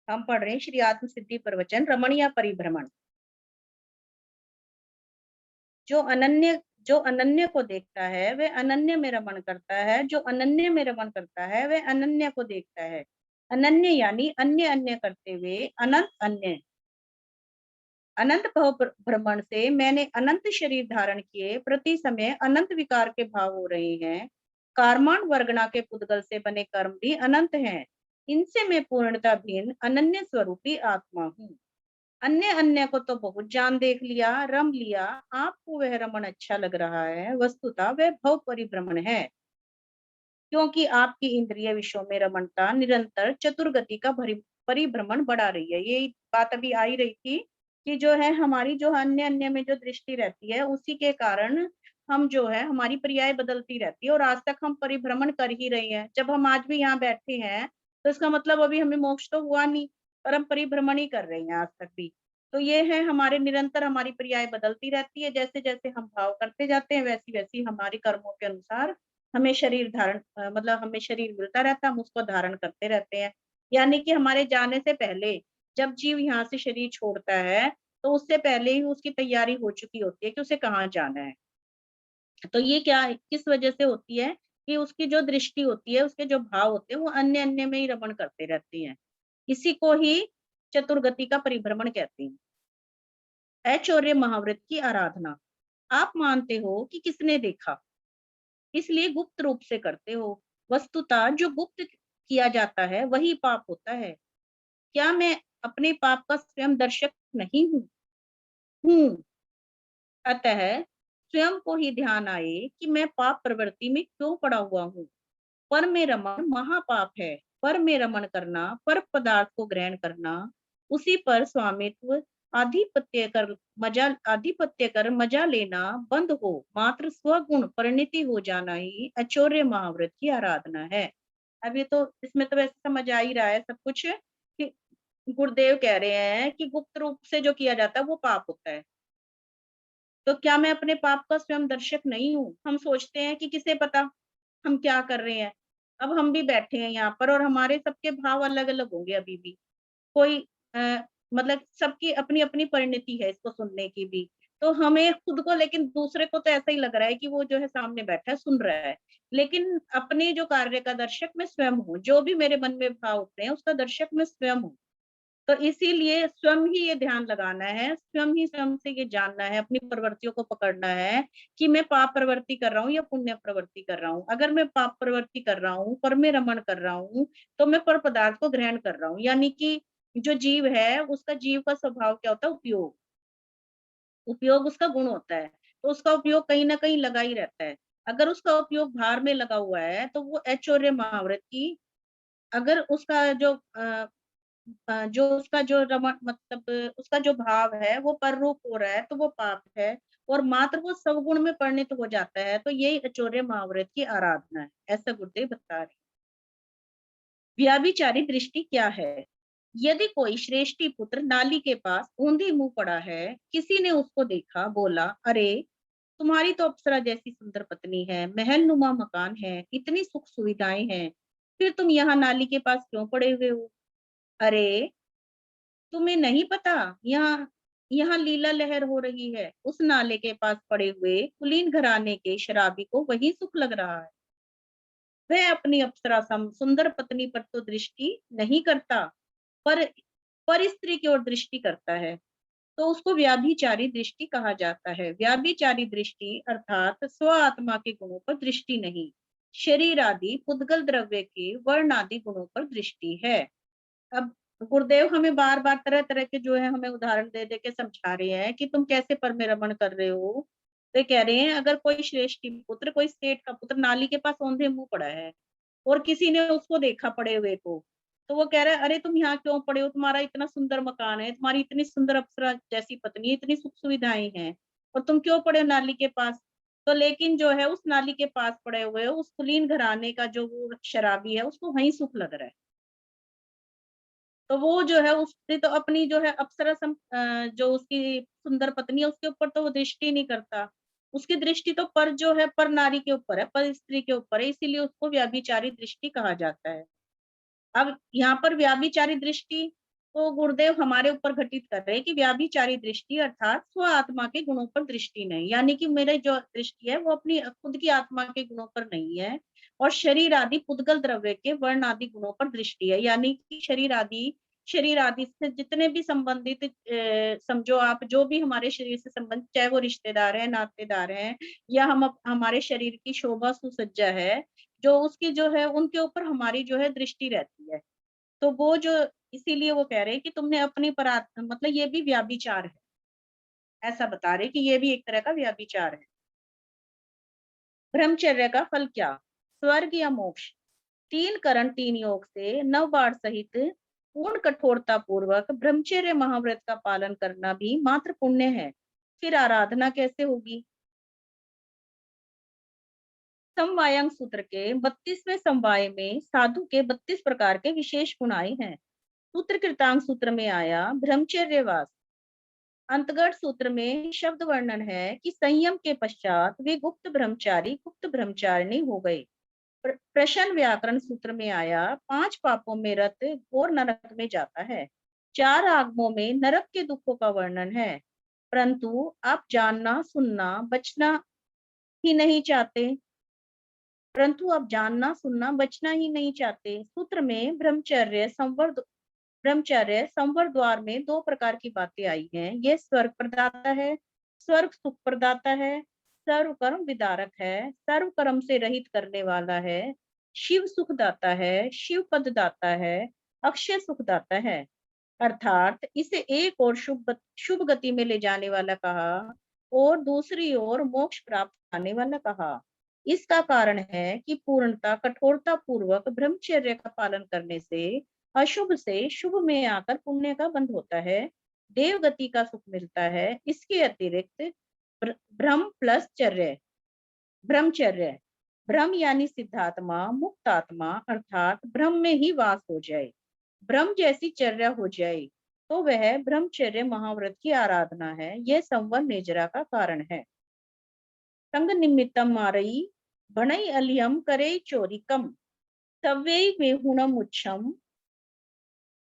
हम पढ़ रहे हैं श्री आत्म सिद्धि प्रवचन रमणीय परिभ्रमण। जो अनन्य को देखता है वह अनन्य में रमण करता है, जो अनन्य में रमण करता है वह अनन्य को देखता है। अनन्य यानी अन्य अन्य करते हुए अनंत अन्य। अनंत भव भ्रमण से मैंने अनंत शरीर धारण किए, प्रति समय अनंत विकार के भाव हो रहे हैं। कार्माण वर्गणा के पुद्गल से बने कर्म भी अनंत हैं। इनसे मैं पूर्णता भिन्न अनन्य स्वरूपी आत्मा हूँ। अन्य अन्य को तो बहुत जान देख लिया, रम लिया। आपको वह रमण अच्छा लग रहा है, वस्तुतः वह भव परिभ्रमण है, क्योंकि आपकी इंद्रिय विषयों में रमणता निरंतर चतुर्गति का परिभ्रमण बढ़ा रही है। ये बात अभी आई रही थी कि जो है हमारी जो अन्य अन्य में जो दृष्टि रहती है उसी के कारण हम जो है हमारी पर्याय बदलती रहती है, और आज तक हम परिभ्रमण कर ही रहे हैं। जब हम आज भी यहाँ बैठे हैं तो इसका मतलब अभी हमें मोक्ष तो हुआ नहीं, पर हम परिभ्रमण ही कर रहे हैं आज तक भी। तो ये है हमारे निरंतर हमारी पर्याय बदलती रहती है। जैसे जैसे हम भाव करते जाते हैं वैसी वैसी हमारे कर्मों के अनुसार हमें शरीर धारण मतलब हमें शरीर मिलता रहता है, हम उसको धारण करते रहते हैं। यानी कि हमारे जाने से पहले जब जीव यहाँ से शरीर छोड़ता है तो उससे पहले ही उसकी तैयारी हो चुकी होती है कि उसे कहाँ जाना है। तो ये क्या है, किस वजह से होती है कि उसकी जो दृष्टि होती है, उसके जो भाव होते हैं वो अन्य अन्य में ही रमण करते रहते हैं। इसी को ही चतुर्गति का परिभ्रमण कहते हैं। ऐश्वर्य महाव्रत की आराधना। आप मानते हो कि किसने देखा, इसलिए गुप्त रूप से करते हो। वस्तुतः जो गुप्त किया जाता है वही पाप होता है। क्या मैं अपने पाप का स्वयं दर्शक नहीं हूँ? हूँ। अतः स्वयं को ही ध्यान आए कि मैं पाप प्रवृत्ति में क्यों पड़ा हुआ हूँ। पर में रमण महापाप है। पर में रमण करना, पर पदार्थ को ग्रहण करना, उसी पर स्वामित्व आधिपत्य कर मजा लेना बंद हो, मात्र स्वगुण परिणति हो जाना ही ऐश्वर्य महाव्रत की आराधना है। अब ये तो इसमें तो वैसे समझ आ ही रहा है सब कुछ कि गुरुदेव कह रहे हैं कि गुप्त रूप से जो किया जाता है वो पाप होता है। तो क्या मैं अपने पाप का स्वयं दर्शक नहीं हूँ? हम सोचते हैं कि किसे पता हम क्या कर रहे हैं। अब हम भी बैठे हैं यहाँ पर और हमारे सबके भाव अलग अलग होंगे अभी भी। कोई मतलब सबकी अपनी अपनी परिणति है इसको सुनने की भी। तो हमें खुद को, लेकिन दूसरे को तो ऐसा ही लग रहा है कि वो जो है सामने बैठा है सुन रहा है, लेकिन अपने जो कार्य का दर्शक मैं स्वयं हूँ। जो भी मेरे मन में भाव उठते हैं उसका दर्शक मैं स्वयं हूँ। तो इसीलिए स्वयं ही ये ध्यान लगाना है, स्वयं ही स्वयं से ये जानना है, अपनी प्रवृत्तियों को पकड़ना है कि मैं पाप प्रवृत्ति कर रहा हूँ या पुण्य प्रवृत्ति कर रहा हूँ। अगर मैं पाप प्रवृत्ति कर रहा हूँ, पर में रमण कर रहा हूँ, तो मैं पर पदार्थ को ग्रहण कर रहा हूँ। यानी कि जो जीव है उसका, जीव का स्वभाव क्या होता है? उपयोग। उपयोग उसका गुण होता है, तो उसका उपयोग कहीं ना कहीं लगा ही रहता है। अगर उसका उपयोग भार में लगा हुआ है तो वो ऐश्वर्य महाव्रत की, अगर उसका जो उसका जो मतलब उसका जो भाव है वो पररूप हो रहा है तो वो पाप है, और मात्र वो सवगुण में परिणत हो जाता है तो यही ऐश्वर्य महाव्रत की आराधना है, ऐसा गुरुदेव बता रहे। व्याभिचारी दृष्टि क्या है? यदि कोई श्रेष्ठी पुत्र नाली के पास ऊंधी मुंह पड़ा है, किसी ने उसको देखा, बोला, अरे तुम्हारी तो अप्सरा जैसी सुंदर पत्नी है, महल नुमा मकान है, इतनी सुख सुविधाएं हैं, फिर तुम यहाँ नाली के पास क्यों पड़े हुए हो? अरे तुम्हें नहीं पता, यहाँ यहाँ लीला लहर हो रही है। उस नाले के पास पड़े हुए कुलीन घराने के शराबी को वही सुख लग रहा है। वह अपनी अप्सरा सम सुंदर पत्नी पर तो दृष्टि नहीं करता, पर स्त्री की ओर दृष्टि करता है, तो उसको व्याभिचारी दृष्टि कहा जाता है। व्याभिचारी दृष्टि अर्थात स्व आत्मा के गुणों पर दृष्टि नहीं, शरीर आदि पुद्गल द्रव्य के वर्ण आदि गुणों पर दृष्टि है। अब गुरुदेव हमें बार बार तरह तरह के जो है हमें उदाहरण दे दे के समझा रहे हैं कि तुम कैसे परमेरमण कर रहे हो। तो कह रहे हैं अगर कोई श्रेष्ठी पुत्र, कोई सेठ का पुत्र नाली के पास औंधे मुंह पड़ा है और किसी ने उसको देखा पड़े हुए को, तो वो कह रहा है, अरे तुम यहाँ क्यों पड़े हो? तुम्हारा इतना सुंदर मकान है, तुम्हारी इतनी सुंदर अप्सरा जैसी पत्नी, इतनी सुख सुविधाएं हैं, और तुम क्यों पड़े हो नाली के पास? तो लेकिन जो है उस नाली के पास पड़े हुए हो उस कुलीन घराने का जो वो शराबी है उसको वही सुख लग रहा है। तो वो जो है उसने तो अपनी जो है जो उसकी सुंदर पत्नी है उसके ऊपर तो वो दृष्टि नहीं करता। उसकी दृष्टि तो पर जो है पर नारी के ऊपर है, पर स्त्री के ऊपर है, इसीलिए उसको व्याभिचारी दृष्टि कहा जाता है। अब यहाँ पर व्याभिचारी दृष्टि तो गुरुदेव हमारे ऊपर घटित कर रहे हैं कि व्याभिचारी दृष्टि अर्थात स्व आत्मा के गुणों पर दृष्टि नहीं, यानी कि मेरे जो दृष्टि है वो अपनी खुद की आत्मा के गुणों पर नहीं है, और शरीर आदि पुद्गल द्रव्य के वर्ण आदि गुणों पर दृष्टि है, यानी कि शरीर आदि से जितने भी संबंधित समझो आप, जो भी हमारे शरीर से संबंधित, चाहे वो रिश्तेदार है, नातेदार हैं, या हमारे शरीर की शोभा सुसज्जा है, जो उसकी जो है उनके ऊपर हमारी जो है दृष्टि रहती है। तो वो जो, इसीलिए वो कह रहे हैं कि तुमने अपनी मतलब ये भी व्याभिचार है, ऐसा बता रहे कि ये भी एक तरह का व्याभिचार है। ब्रह्मचर्य का फल क्या? स्वर्ग या मोक्ष? 3 करण 3 योग से 9 बार सहित पूर्ण कठोरता पूर्वक ब्रह्मचर्य महाव्रत का पालन करना भी मात्र पुण्य है। फिर आराधना कैसे होगी? समवायंग सूत्र के 32वें समवाय में साधु के 32 प्रकार के विशेष गुण आए हैं। सूत्र कृतांग सूत्र में आया ब्रह्मचर्यवास। अंतगढ़ सूत्र में शब्द वर्णन है कि संयम के पश्चात वे गुप्त ब्रह्मचारिणी हो गए। प्रश्न व्याकरण सूत्र में आया 5 पापों में रत घोर नरक में जाता है। 4 आगमों में नरक के दुखों का वर्णन है, परंतु आप जानना सुनना बचना ही नहीं चाहते, बचना ही नहीं चाहते। सूत्र में ब्रह्मचर्य संवर द्वार में 2 प्रकार की बातें आई हैं। ये स्वर्ग प्रदाता है, स्वर्ग सुख प्रदाता है, सर्व कर्म विदारक है, सर्व कर्म से रहित करने वाला है, शिव सुख दाता है, शिव पद दाता है, अक्षय सुख दाता है। अर्थात इसे एक और शुभ गति में ले जाने वाला कहा, और दूसरी ओर मोक्ष प्राप्त कराने वाला कहा। इसका कारण है कि पूर्णता कठोरता पूर्वक ब्रह्मचर्य का पालन करने से अशुभ से शुभ में आकर पुण्य का बंध होता है, देव गति का सुख मिलता है। इसके अतिरिक्त ब्रह्म प्लस चर्य, ब्रह्मचर्य, ब्रह्म यानी सिद्धात्मा मुक्त आत्मा अर्थात ब्रह्म में ही वास हो जाए, ब्रह्म जैसी चर्या हो जाए, तो वह ब्रह्मचर्य महाव्रत की आराधना है। यह संवर नेजरा का कारण है। संग निमित्तम मारई भणई अलियम करे चोरिकम सव्य में हुणम उच्छम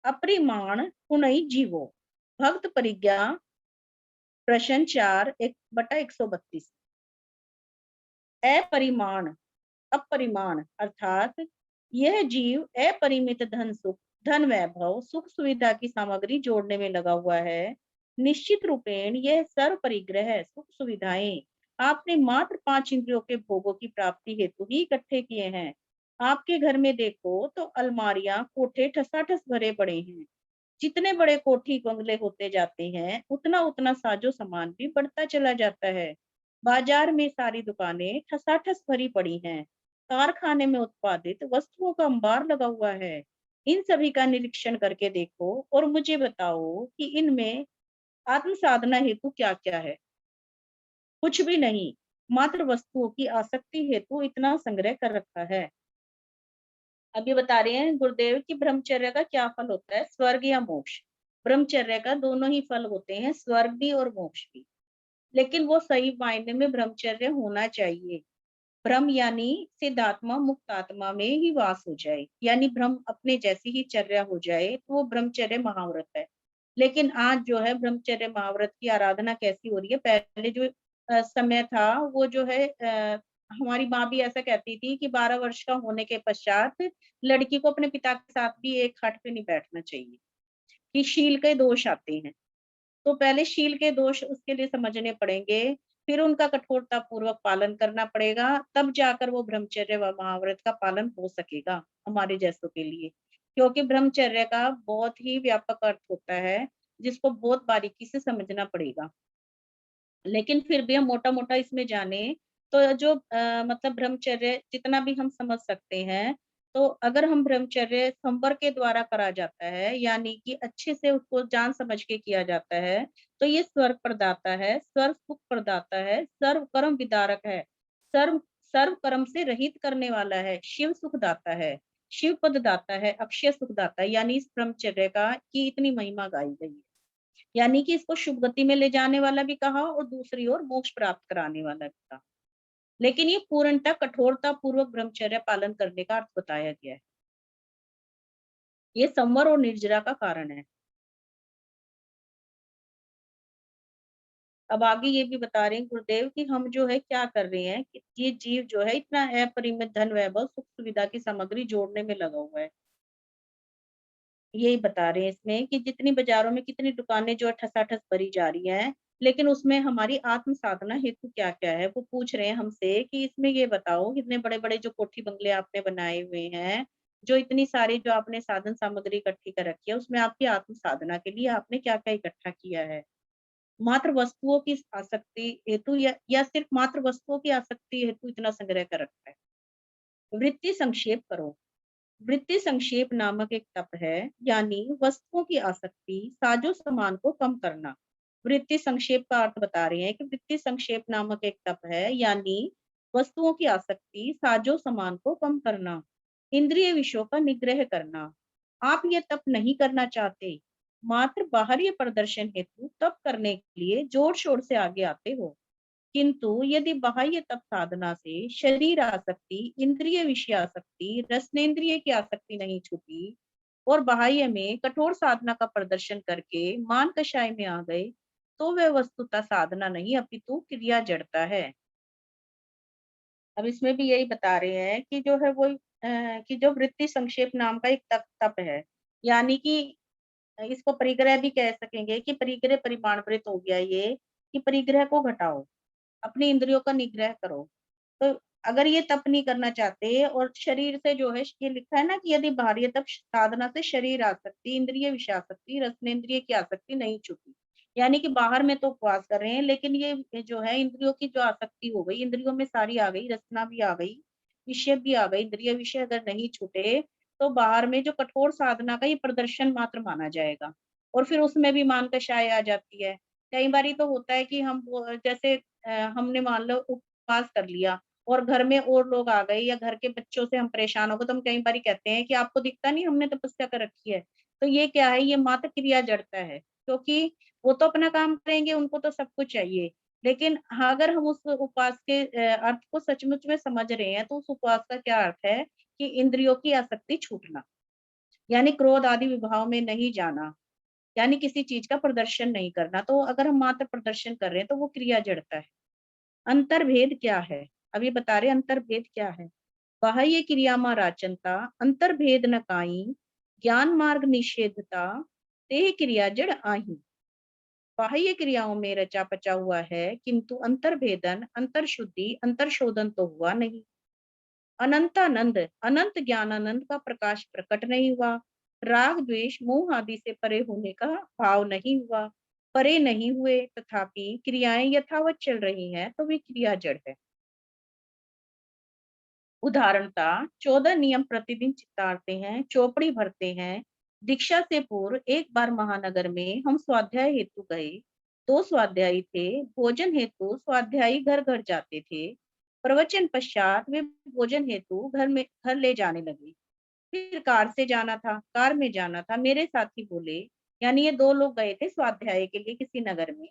अपरिमाण पुनई जीवो। भक्त परिज्ञा प्रश्न 4/132। अपरिमाण, अपरिमाण अर्थात यह जीव अपरिमित धन वैभव सुख सुविधा की सामग्री जोड़ने में लगा हुआ है। निश्चित रूपेण यह सर्व परिग्रह सुख सुविधाएं आपने मात्र 5 इंद्रियों के भोगों की प्राप्ति हेतु ही इकट्ठे किए हैं। आपके घर में देखो तो अलमारियां कोठे ठसाठस भरे पड़े हैं। जितने बड़े कोठी बंगले होते जाते हैं उतना उतना साजो सामान भी बढ़ता चला जाता है। बाजार में सारी दुकानें ठसाठस भरी पड़ी हैं। कारखाने में उत्पादित वस्तुओं का अंबार लगा हुआ है। इन सभी का निरीक्षण करके देखो और मुझे बताओ कि इनमें आत्म साधना हेतु क्या क्या है? कुछ भी नहीं, मात्र वस्तुओं की आसक्ति हेतु इतना संग्रह कर रखा है। अभी बता रहे हैं गुरुदेव की ब्रह्मचर्य का क्या फल होता है, स्वर्ग या मोक्ष? ब्रह्मचर्य का दोनों ही फल होते हैं, स्वर्ग भी और मोक्ष भी। लेकिन वो सही मायने में ब्रह्मचर्य होना चाहिए। ब्रह्म यानी सिद्धात्मा मुक्त आत्मा में ही वास हो जाए, यानी ब्रह्म अपने जैसी ही चर्या हो जाए, तो वो ब्रह्मचर्य महाव्रत है। लेकिन आज जो है ब्रह्मचर्य महाव्रत की आराधना कैसी हो रही है? पहले जो समय था वो जो है हमारी माँ भी ऐसा कहती थी कि 12 वर्ष का होने के पश्चात लड़की को अपने पिता के साथ भी एक खाट पे नहीं बैठना चाहिए, कि शील के दोष आते हैं। तो पहले शील के दोष उसके लिए समझने पड़ेंगे, फिर उनका कठोरता पूर्वक पालन करना पड़ेगा, तब जाकर वो ब्रह्मचर्य व महाव्रत का पालन हो सकेगा हमारे जैसों के लिए। क्योंकि ब्रह्मचर्य का बहुत ही व्यापक अर्थ होता है, जिसको बहुत बारीकी से समझना पड़ेगा। लेकिन फिर भी हम मोटा-मोटा इसमें जाने तो जो मतलब ब्रह्मचर्य जितना भी हम समझ सकते हैं, तो अगर हम ब्रह्मचर्य संवर के द्वारा करा जाता है, यानी कि अच्छे से उसको जान समझ के किया जाता है, तो ये स्वर्ग प्रदाता है, स्वर्ग सुख प्रदाता है, सर्व कर्म विदारक है, सर्व सर्व कर्म से रहित करने वाला है, शिव सुख दाता है, शिव पद दाता है, अक्षय सुख दाता है। यानी इस ब्रह्मचर्य का की इतनी महिमा गाई गई है। यानी कि इसको शुभ गति में ले जाने वाला भी कहा और दूसरी ओर मोक्ष प्राप्त कराने वाला भी कहा। लेकिन ये पूर्णतः कठोरता पूर्वक ब्रह्मचर्य पालन करने का अर्थ बताया गया है। ये संवर और निर्जरा का कारण है। अब आगे ये भी बता रहे हैं गुरुदेव कि हम जो है क्या कर रहे हैं कि ये जीव जो है इतना अपरिमित धन वैभव सुख सुविधा की सामग्री जोड़ने में लगा हुआ है। यही बता रहे हैं इसमें कि जितनी बाजारों में कितनी दुकानें जो ठसाठस भरी जा रही हैं, लेकिन उसमें हमारी आत्म साधना हेतु क्या-क्या है? वो पूछ रहे हैं हमसे कि इसमें ये बताओ कितने बड़े-बड़े जो कोठी बंगले आपने बनाए हुए हैं, जो इतनी सारी जो आपने साधन सामग्री इकट्ठी कर रखी है, उसमें आपकी आत्म साधना के लिए आपने क्या-क्या इकट्ठा किया है? मात्र वस्तुओं की आसक्ति हेतु या सिर्फ मात्र वस्तुओं की आसक्ति हेतु इतना संग्रह कर रखा है? वृत्ति संक्षेप करो। वृत्ति संक्षेप नामक एक तप है, यानी वस्तुओं की आसक्ति साजो सामान को कम करना। वृत्ति संक्षेप का अर्थ बता रहे हैं कि वृत्ति संक्षेप नामक एक तप है, यानी वस्तुओं की आसक्ति साजो सामान को कम करना, इंद्रिय विषयों का निग्रह करना। आप ये तप नहीं करना चाहते, मात्र बाहरी प्रदर्शन हेतु तप करने के लिए जोर शोर से आगे आते हो। किंतु यदि बाह्य तप साधना से शरीर आसक्ति, इंद्रिय विषय आसक्ति, रसनेन्द्रिय की आसक्ति नहीं छूटी और बाह्य में कठोर साधना का प्रदर्शन करके मान कषाय में आ गए, तो वह वस्तुतः साधना नहीं अपितु क्रिया जड़ता है। अब इसमें भी यही बता रहे हैं कि जो है वो कि जो वृत्ति संक्षेप नाम का एक तप तप है, यानी कि इसको परिग्रह भी कह सकेंगे कि परिग्रह परिमाणवृत हो गया ये, कि परिग्रह को घटाओ, अपनी इंद्रियों का निग्रह करो। तो अगर ये तप नहीं करना चाहते और शरीर से जो है ये लिखा है ना कि यदि बाह्य तप साधना से शरीर आसक्ति, इंद्रिय विषय आसक्ति, रसनेन्द्रिय की आसक्ति नहीं छूटी। यानी कि बाहर में तो उपवास कर रहे हैं, लेकिन ये जो है इंद्रियों की जो आसक्ति हो गई, इंद्रियों में सारी आ गई, रसना भी आ गई, विषय भी आ गई, इंद्रिय विषय अगर नहीं छूटे, तो बाहर में जो कठोर साधना का ये प्रदर्शन मात्र माना जाएगा। और फिर उसमें भी मान कषाय आ जाती है। कई बारी तो होता है कि हम वो जैसे हमने मान लो उपवास कर लिया और घर में और लोग आ गए या घर के बच्चों से हम परेशान हो गए, तो हम कई बारी कहते हैं कि आपको दिखता नहीं हमने तपस्या कर रखी है। तो ये क्या है, ये मात्र क्रिया जड़ता है, क्योंकि वो तो अपना काम करेंगे, उनको तो सब कुछ चाहिए। लेकिन हाँ, अगर हम उस उपवास के अर्थ को सचमुच में समझ रहे हैं, तो उस उपवास का क्या अर्थ है कि इंद्रियों की आसक्ति छूटना, यानी क्रोध आदि विभाव में नहीं जाना, यानी किसी चीज का प्रदर्शन नहीं करना। तो अगर हम मात्र प्रदर्शन कर रहे हैं, तो वो क्रिया जड़ता है। अंतर्भेद क्या है? अभी बता रहे हैं अंतर्भेद क्या है। बाह्य क्रिया मा राचनता, अंतर्भेद न काई, ज्ञान मार्ग निषेधता, ते क्रिया जड़ आही। बाह्य क्रियाओं में रचा पचा हुआ है, किंतु अंतर्भेदन, अंतर्शुद्धि, अंतर्शोधन तो हुआ नहीं। अनंतानंद, अनंत ज्ञानानंद का प्रकाश प्रकट नहीं हुआ। राग द्वेष मोह आदि से परे होने का भाव नहीं हुआ। परे नहीं हुए, तथापि क्रियाएं यथावत चल रही हैं, तो वे क्रिया जड़ है। उदाहरणता 14 नियम प्रतिदिन चितारते हैं, चौपड़ी भरते हैं। दीक्षा से पूर्व एक बार महानगर में हम स्वाध्याय हेतु गए। 2 स्वाध्यायी थे। भोजन हेतु स्वाध्यायी घर घर जाते थे। प्रवचन पश्चात वे भोजन हेतु घर ले जाने लगे। फिर कार से जाना था, कार में जाना था। मेरे साथी बोले, यानी ये 2 लोग गए थे स्वाध्याय के लिए किसी नगर में।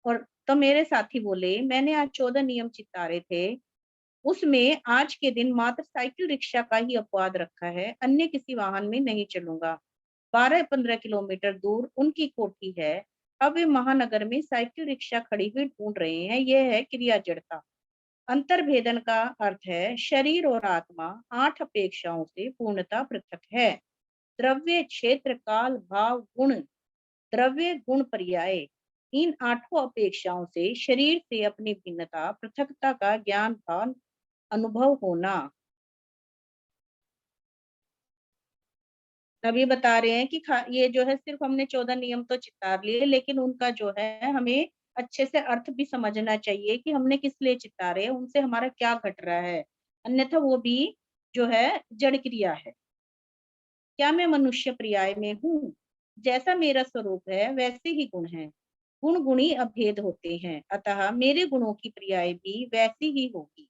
और तो मेरे साथी बोले, मैंने आज 14 नियम चितारे थे, उसमें आज के दिन मात्र साइकिल रिक्शा का ही अपवाद रखा है, अन्य किसी वाहन में नहीं चलूंगा। 12-15 किलोमीटर दूर उनकी कोठी है। अब वे महानगर में साइकिल रिक्शा खड़ी हुई ढूंढ रहे हैं। यह है क्रिया जड़ता। अंतर्भेदन का अर्थ है शरीर और आत्मा 8 अपेक्षाओं से पूर्णता पृथक है। द्रव्य, क्षेत्र, काल, भाव, गुण, द्रव्य गुण पर्याय, इन 8 अपेक्षाओं से शरीर से अपनी भिन्नता पृथकता का ज्ञान भाव अनुभव होना। तभी बता रहे हैं कि ये जो है सिर्फ हमने 14 नियम तो चितार लिए, लेकिन उनका जो है हमें अच्छे से अर्थ भी समझना चाहिए कि हमने किस लिए चितारे, उनसे हमारा क्या घट रहा है। अन्यथा वो भी जो है जड़ क्रिया है। क्या मैं मनुष्य पर्याय में हूँ? जैसा मेरा स्वरूप है वैसे ही गुण है। गुण गुणी अभेद होते हैं, अतः मेरे गुणों की पर्याय भी वैसी ही होगी।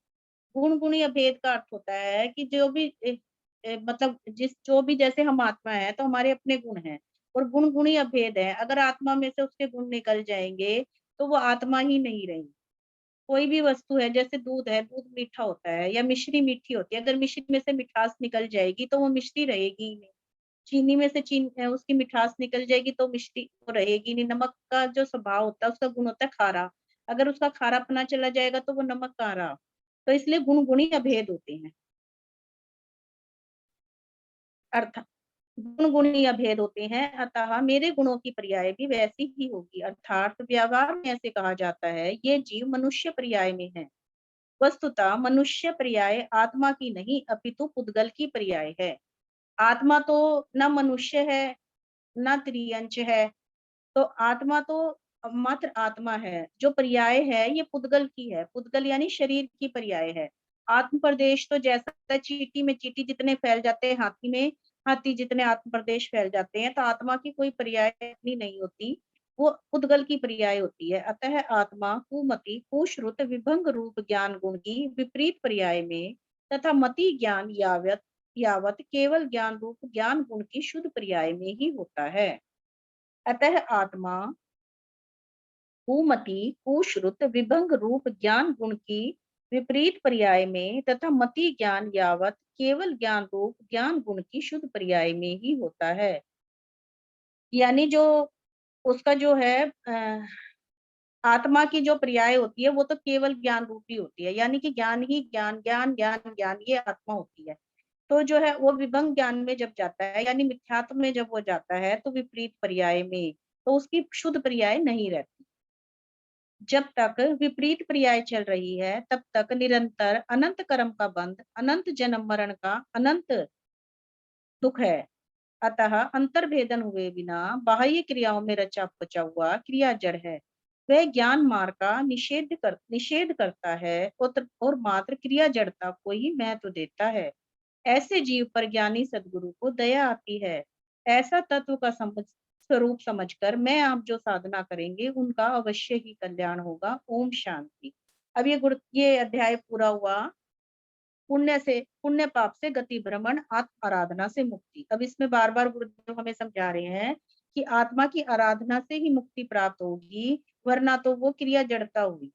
गुण गुणी अभेद का अर्थ होता है कि जो भी मतलब जो भी जैसे हम आत्मा है तो हमारे अपने गुण हैं और गुण गुणी अभेद है। अगर आत्मा में से उसके गुण निकल जाएंगे, तो वो आत्मा ही नहीं रही। कोई भी वस्तु है, जैसे दूध है, दूध मीठा होता है या मिश्री मीठी होती है, अगर मिश्री में से मिठास निकल जाएगी तो वो मिश्री रहेगी ही नहीं। चीनी में से उसकी मिठास निकल जाएगी तो मिष्टी तो रहेगी नहीं। नमक का जो स्वभाव होता है, उसका गुण होता है खारा। अगर उसका खारापना चला जाएगा तो वो नमक कहाँ रहा। तो इसलिए गुण गुणी अभेद होते हैं। अर्थ गुण गुणी अभेद होते हैं, अतः मेरे गुणों की पर्याय भी वैसी ही होगी। अर्थात व्यवहार में ऐसे कहा जाता है, ये जीव मनुष्य पर्याय में है। वस्तुतः मनुष्य पर्याय आत्मा की नहीं अपितु पुद्गल की पर्याय है। आत्मा तो न मनुष्य है न त्रियंच है। तो आत्मा तो मात्र आत्मा है। जो पर्याय है ये पुद्गल की है। पुद्गल यानी शरीर की पर्याय है। आत्म प्रदेश तो जैसा चींटी में चींटी जितने फैल जाते हैं, हाथी में हाथी जितने आत्म प्रदेश फैल जाते हैं, तो आत्मा की कोई पर्याय अपनी नहीं होती। वो पुद्गल की पर्याय होती है। अतः आत्मा कुमति कुश्रुत विभंग रूप ज्ञान गुण की विपरीत पर्याय में तथा मति ज्ञान यावत यावत केवल ज्ञान रूप ज्ञान गुण की शुद्ध पर्याय में ही होता है। अतः आत्मा कुमति कुश्रुत विभंग रूप ज्ञान गुण की विपरीत पर्याय में तथा मति ज्ञान यावत केवल ज्ञान रूप ज्ञान गुण की शुद्ध पर्याय में ही होता है। यानी जो उसका जो है आत्मा की जो पर्याय होती है वो तो केवल ज्ञान रूपी होती है। यानी कि ज्ञान ही ज्ञान, ज्ञान ज्ञान ज्ञान, ये आत्मा होती है। तो जो है वो विभंग ज्ञान में जब जाता है, यानी मिथ्यात्व में जब वो जाता है, तो विपरीत पर्याय में, तो उसकी शुद्ध पर्याय नहीं रहती। जब तक विपरीत पर्याय चल रही है तब तक निरंतर अनंत कर्म का बंध, अनंत जन्म मरण का अनंत दुख है। अतः अंतर्भेदन हुए बिना बाह्य क्रियाओं में रचा पचा हुआ क्रिया जड़ है। वह ज्ञान मार्ग का निषेध करता है और मात्र क्रिया जड़ता को ही महत्व देता है। ऐसे जीव पर ज्ञानी सदगुरु को दया आती है। ऐसा तत्व का स्वरूप समझकर मैं आप जो साधना करेंगे उनका अवश्य ही कल्याण होगा। ओम शांति। अब ये अध्याय पूरा हुआ। पुण्य से पुण्य पाप से गति भ्रमण, आत्म आराधना से मुक्ति। अब इसमें बार बार गुरुदेव हमें समझा रहे हैं कि आत्मा की आराधना से ही मुक्ति प्राप्त होगी, वरना तो वो क्रिया जड़ता हुई।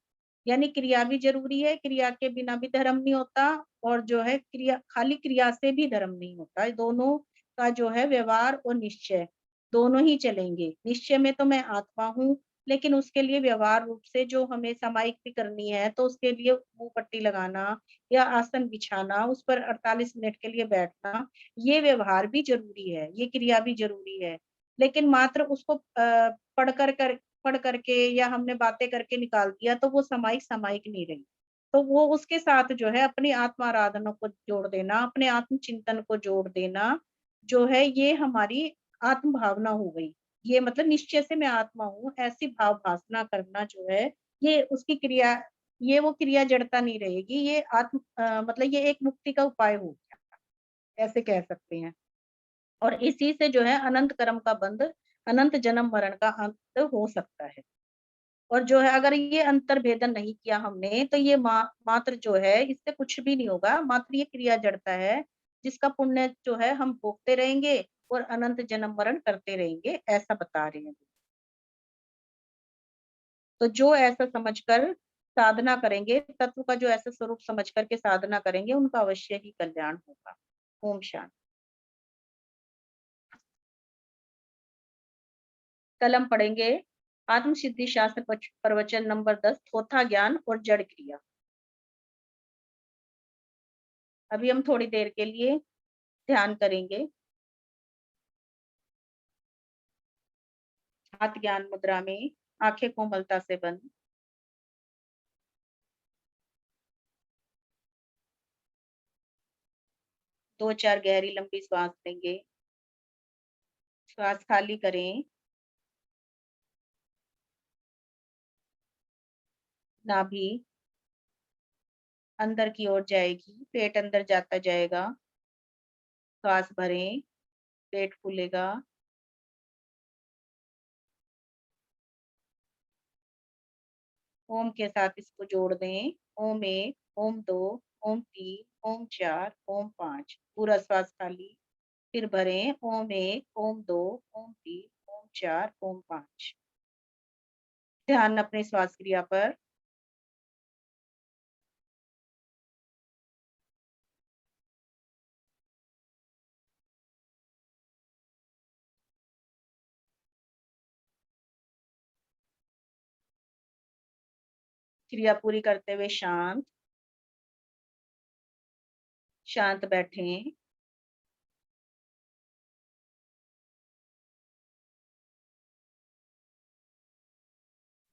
यानी क्रिया भी जरूरी है, क्रिया के बिना भी धर्म नहीं होता। और जो है क्रिया, खाली क्रिया से भी धर्म नहीं होता। दोनों का जो है व्यवहार और निश्चय दोनों ही चलेंगे। निश्चय में तो मैं आत्मा हूँ, लेकिन उसके लिए व्यवहार रूप से जो हमें समाइक भी करनी है, तो उसके लिए मुंह पट्टी लगाना या आसन बिछाना, उस पर 48 मिनट के लिए बैठना, ये व्यवहार भी जरूरी है, ये क्रिया भी जरूरी है। लेकिन मात्र उसको पढ़ करके या हमने बातें करके निकाल दिया, तो वो समाइक समाइक नहीं रही। तो वो उसके साथ जो है अपनी आत्म आराधना को जोड़ देना, अपने आत्म चिंतन को जोड़ देना, जो है ये हमारी आत्म भावना हो गई। ये मतलब निश्चय से मैं आत्मा हूँ, ऐसी भाव भासना करना जो है, ये उसकी क्रिया, ये वो क्रिया जड़ता नहीं रहेगी। ये मतलब ये एक मुक्ति का उपाय हो गया, ऐसे कह सकते हैं। और इसी से जो है अनंत कर्म का बंध, अनंत जन्म मरण का अंत हो सकता है। और जो है अगर ये अंतर्भेदन नहीं किया हमने, तो ये मात्र जो है इससे कुछ भी नहीं होगा। मात्र ये क्रिया जड़ता है, जिसका पुण्य जो है हम भोगते रहेंगे और अनंत जन्म मरण करते रहेंगे, ऐसा बता रहे हैं। तो जो ऐसा समझकर साधना करेंगे, तत्व का जो ऐसा स्वरूप समझ करके साधना करेंगे, उनका अवश्य ही कल्याण होगा। ओम शांति। कल हम पढ़ेंगे आत्म सिद्धि शास्त्र प्रवचन नंबर 10, थोथा ज्ञान और जड़ क्रिया। अभी हम थोड़ी देर के लिए ध्यान करेंगे। हाथ ज्ञान मुद्रा में, आंखें कोमलता से बंद। 2-4 गहरी लंबी श्वास लेंगे। श्वास खाली करें। नाभि अंदर की ओर जाएगी, पेट अंदर जाता जाएगा। श्वास भरें, पेट फूलेगा। ओम के साथ इसको जोड़ दें। ओम 1, ओम 2, ओम 3, ओम 4, ओम 5। पूरा श्वास खाली, फिर भरें। ओम 1, ओम 2, ओम 3, ओम 4, ओम 5। ध्यान अपने श्वास क्रिया पर। क्रिया पूरी करते हुए शांत, शांत बैठें।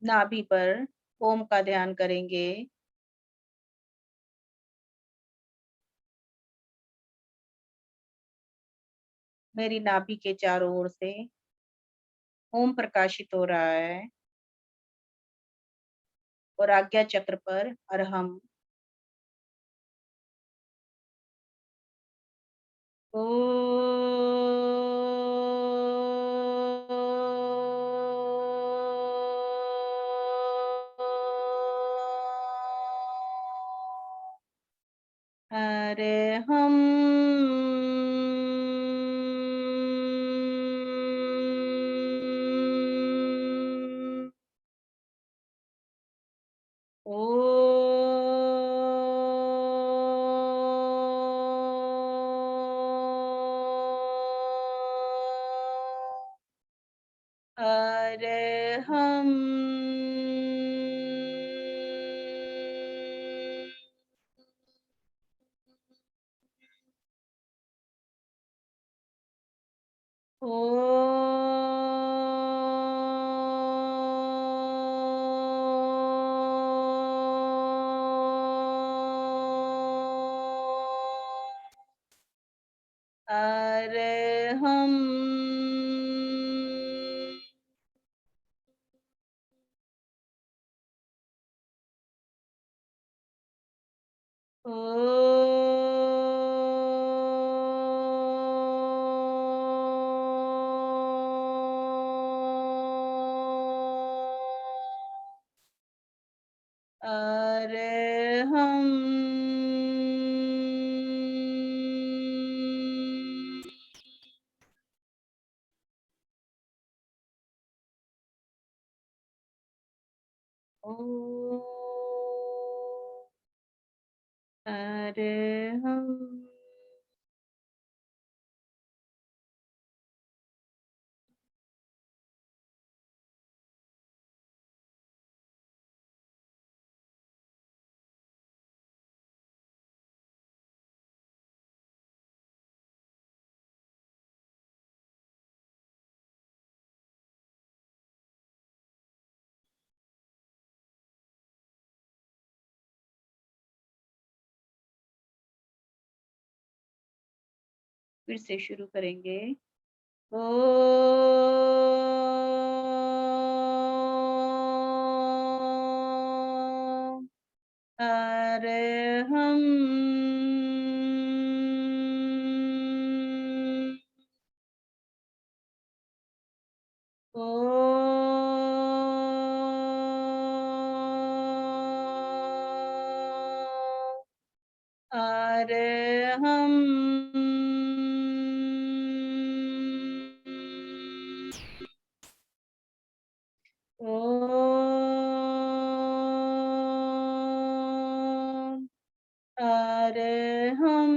नाभि पर ओम का ध्यान करेंगे। मेरी नाभि के चारों ओर से ओम प्रकाशित हो रहा है और आज्ञा चक्र पर अरहम। अरहम। अरहम। अरहम। अरहम। ओम। अरहम। फिर से शुरू करेंगे। ओम। अरहम। ओम। अरहम। ओम। अरहम।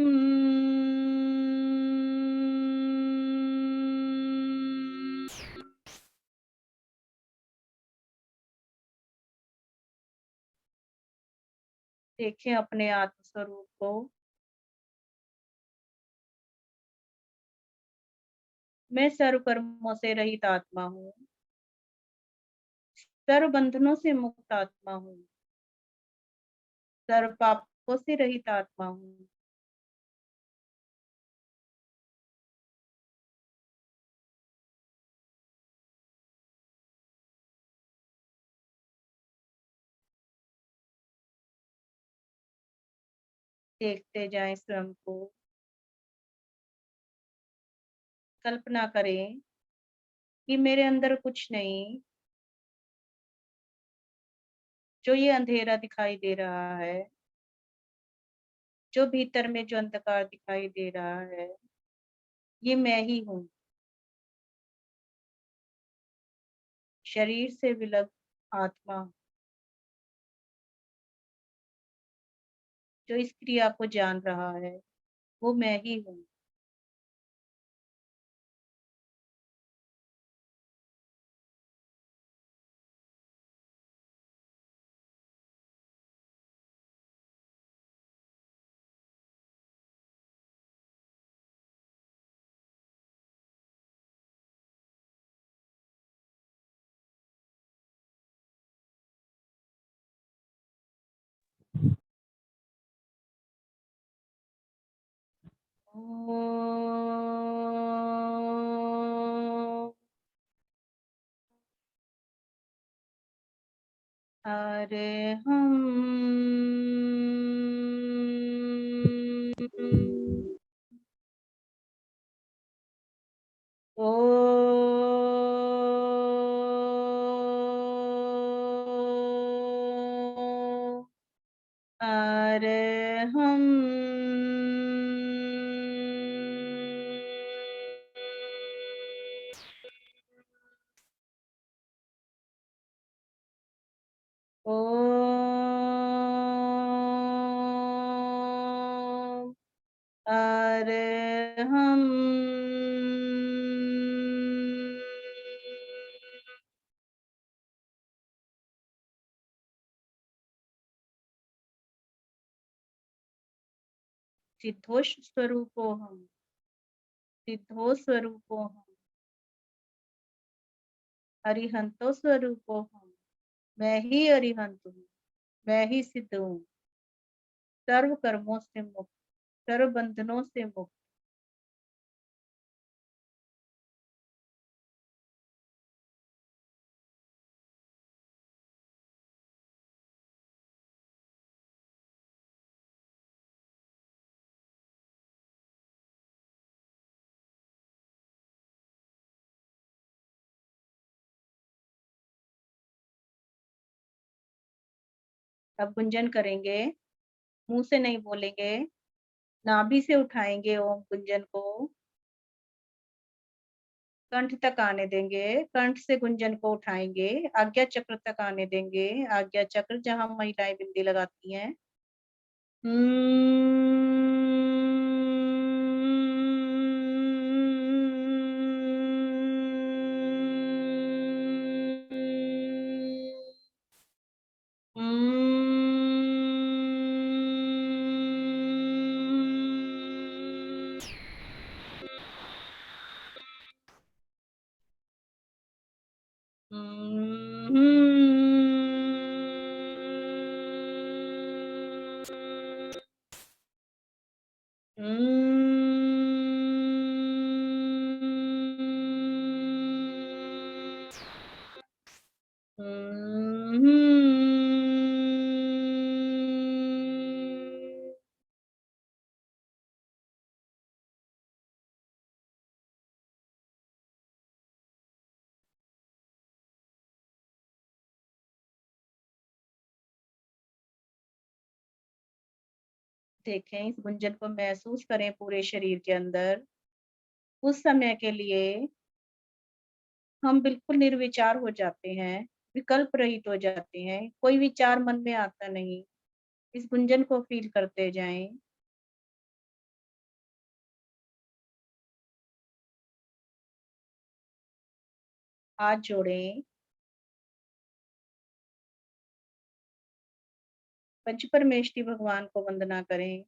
देखें अपने आत्म स्वरूप को। मैं सर्व कर्मों से रहित आत्मा हूँ। सर्व बंधनों से मुक्त आत्मा हूँ। सर्व पापों से रहित आत्मा हूँ। देखते जाएं स्वयं को। कल्पना करें कि मेरे अंदर कुछ नहीं, जो ये अंधेरा दिखाई दे रहा है, जो भीतर में जो अंधकार दिखाई दे रहा है, ये मैं ही हूँ। शरीर से विलग आत्मा, जो इस क्रिया को जान रहा है, वो मैं ही हूँ। ओम अरहम ओम अरहम ओम अरहम सिद्धोष स्वरूपोहम सिद्धो स्वरूपोहम अरिहंतो स्वरूपोहम मैं ही अरिहंत हूँ, मैं ही सिद्ध हूँ, सर्व कर्मों से मुक्त, सर्व बंधनों से मुक्त। अब गुंजन करेंगे, मुंह से नहीं बोलेंगे, नाभि से उठाएंगे ओम गुंजन को, कंठ तक आने देंगे, कंठ से गुंजन को उठाएंगे, आज्ञा चक्र तक आने देंगे, आज्ञा चक्र जहां महिलाएं बिंदी लगाती हैं। देखें, इस गुंजन को महसूस करें पूरे शरीर के अंदर। उस समय के लिए हम बिल्कुल निर्विचार हो जाते हैं, विकल्प रहित हो जाते हैं, कोई विचार मन में आता नहीं। इस गुंजन को फील करते जाएं। हाथ जोड़ें, पंच परमेष्टि भगवान को वंदना करें,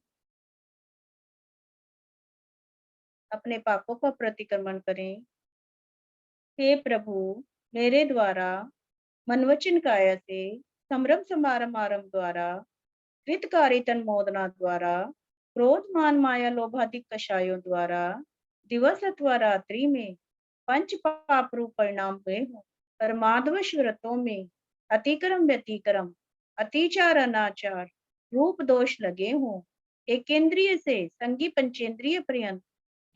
अपने पापों का प्रतिक्रमण करें। हे प्रभु, मेरे द्वारा मनवचन काया से संभ्रम समारंभ द्वारा कृतकारी तन मोदना द्वारा क्रोध मान माया लोभाधिक कषायों द्वारा दिवस अथवा रात्रि में पंच पाप रूप परिणाम हुए हो। परमादवश व्रतों में अतिक्रम व्यतिक्रम अतिचार अनाचार रूप दोष लगे हो। एकेंद्रिय से संगी पंचेंद्रिय पर्यंत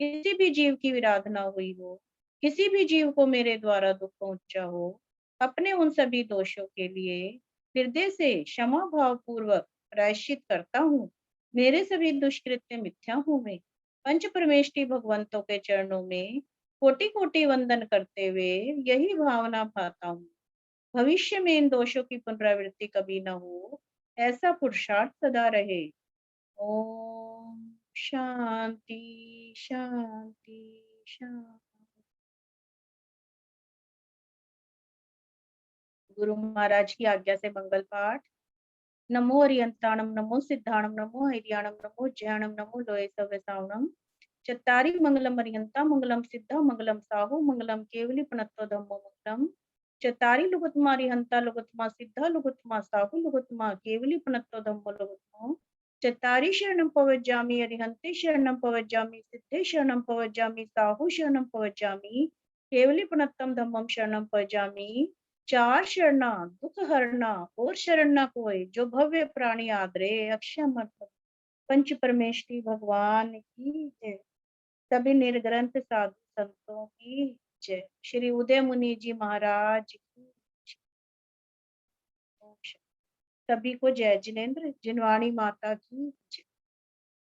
किसी भी जीव की विराधना हुई हो, किसी भी जीव को मेरे द्वारा दुख पहुंचा हो, अपने उन सभी दोषों के लिए हृदय से क्षमा भाव पूर्वक प्रायश्चित करता हूँ। मेरे सभी दुष्कृत्य मिथ्या हुए। पंच परमेष्टि भगवंतों के चरणों में कोटि कोटि वंदन करते हुए यही भावना भाता हूँ, भविष्य में इन दोषों की पुनरावृत्ति कभी न हो, ऐसा पुरुषार्थ सदा रहे। ओम शांति शांति शांति। गुरु महाराज की आज्ञा से मंगल पाठ। नमो अरियंताणम नमो सिद्धाणम नमो हैरियाणम नमो जयाणम नमो लोय सव्यसावणम चत्तारी मंगलम अरियंता मंगलम सिद्धा मंगलम साहु मंगलम केवली प्रणतो धम्मो मंगलम चत्तारी लुगुतमा अरिहंता लुगुतमा सिद्धा लुगुतमा साहु लुगुतमा केवली प्रणतो धम्मो लुगुतमो चत्तारि शरणं पवज्जामि, अरिहन्ते शरणं पवज्जामि, सिद्धे शरणं पवज्जामि, साहु शरणं पवज्जामि, केवलीपनत्तम धम्मम शरणं पवज्जामि। चार शरणा दुख हरना और शरण न कोई, जो भव्य प्राणी आदरे अक्षय पंच परमेष्टि भगवान की जय। सभी निर्ग्रंथ साधु संतों की जय। श्री उदय मुनि जी महाराज की जय। सभी को जय जिनेन्द्र। जिनवाणी माता की जय।